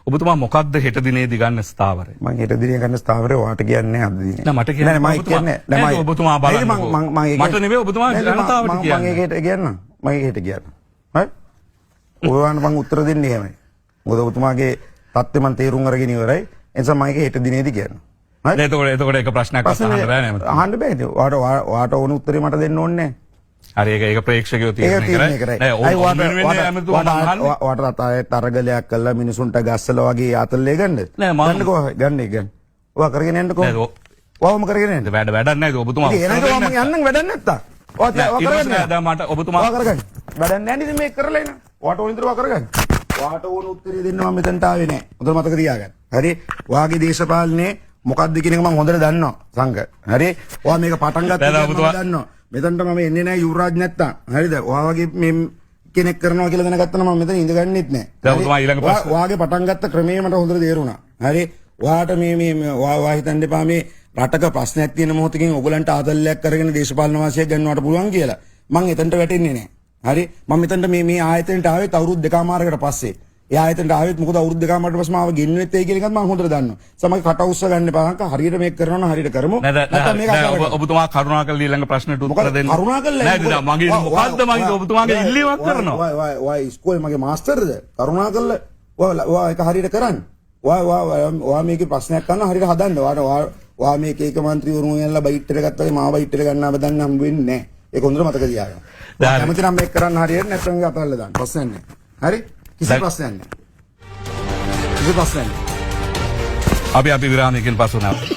ඔබතුමා මොකක්ද හෙට දිනේදී ගන්න ස්ථාවරය? මම හෙට දිනේ ගන්න ස්ථාවරය වාට කියන්නේ අද දිනේ. නෑ මට කියන්නේ නෑ මම කියන්නේ නෑ ඔබතුමා බලන්න. මට නෙවෙයි ඔබතුමා ජනතාවට කියන්නේ. මම හෙට කියන්නම්. මම හෙට කියන්නම්. හරි? ඔයවන්න මම උත්තර දෙන්නේ එහෙමයි. මොකද ඔබතුමාගේ தත්ත්වය මම තේරුම් අරගෙන ඉවරයි. ඒ නිසා මම හෙට දිනේදී කියන්නම්. හරි? එතකොට එක ප්‍රශ්නයක් අහන්න බෑ නේද? අහන්න බෑ ඉතින්. වාට ඕන උත්තරේ මට දෙන්න ඕනේ නෑ. හරි ඒක ප්‍රේක්ෂකයෝ තීරණය කරයි. නෑ වාට තරගලයක් කළා මිනිසුන්ට ගස්සලා වගේ අතල්ලේ ගන්නද? ගන්නකෝ ගන්න එක. ඔයා කරගෙන යන්නකෝ. ඔයාම කරගෙන යන්න. වැඩක් නෑ ඔබතුමා. එහෙනම් මම යන්නම් වැඩක් නැත්තා. ඔයා කරගන්න. දැන් මට ඔබතුමා ඔයා කරගන්න. වැඩක් නෑ නේද මේක කරලා එන. වාට ඕන විතර ඔයා කරගන්න. වාට ඕන උත්තරේ දෙන්න මම මෙතනට ආවේ නෑ. හොඳට මතක තියාගන්න. හරි? ඔයාගේ දේශපාලනේ මොකක්ද කියන එක මම හොඳට දන්නවා. සංඝ. හරි? ඔයා මේක පටන් ගත්තා මම දන්නවා. මෙතනට මම එන්නේ නැහැ යුවරාජ් නැත්තම්. හරිද? ඔයා වගේ මේ කෙනෙක් කරනවා කියලා දැනගත්තා නම් මම මෙතන ඉඳගන්නෙත් නැහැ. දැන් ඔබතුමා ඊළඟ ප්‍රශ්න. ඔයාගේ පටන් ගත්ත ක්‍රමය මට හොඳට තේරුණා. හරි? ඔයාට ඔයා හිතන්න එපා මේ රටක ප්‍රශ්නයක් තියෙන මොහොතකින් ඔයගලන්ට ආදල්ලයක් කරගෙන දේශපාලන වාසියක් ගන්නවට පුළුවන් කියලා. මම එතනට වැටෙන්නේ නැහැ. හරි? මම මෙතනට මේ ආයතනයට ආවෙත් අවුරුදු දෙකමාරකට පස්සේ. ඒ ආයතනට ආවෙත් මොකද අවුරුදු දෙකමාරකට පස්සේ මාව ගෙන්වෙත් ඒ කියන එකත් මම හොඳට දන්නවා. සමග කට උස්ස ගන්න එපා. හරියට මේක කරනවා නම් හරියට කරමු. නැත්නම් මේක ඔබතුමා කරුණාකරලා ඊළඟ ප්‍රශ්නට උත්තර දෙන්න. කරුණාකරලා නේද? මගේ මොකද්ද මගේ ඔබතුමාගේ ඉල්ලීමක් කරනවා. ඔය ඉස්කෝලේ මගේ මාස්ටර්ද? කරුණාකරලා ඔයා ඒක හරියට කරන්න. ඔයා මේකේ ප්‍රශ්නයක් ගන්න හරියට හදන්න. ඔයා මේක ඒක മന്ത്രിවරුන් යනලා බයිට් එක ගත්තා වගේ මාව බයිට් එක ගන්න බදන්න හම්බ වෙන්නේ නැහැ. ඒක හොඳට මතක තියාගන්න. කැමති නම් මේක කරන්න හරියට නැත්නම් ඒක අතල්ලා දාන්න. ප්‍රශ්නයක් නැහැ. හරි? කිසි ප්‍රශ්නයක් නැහැ. කිසි ප්‍රශ්නයක් නැහැ. අපි විරාමයකින් පසු නැවත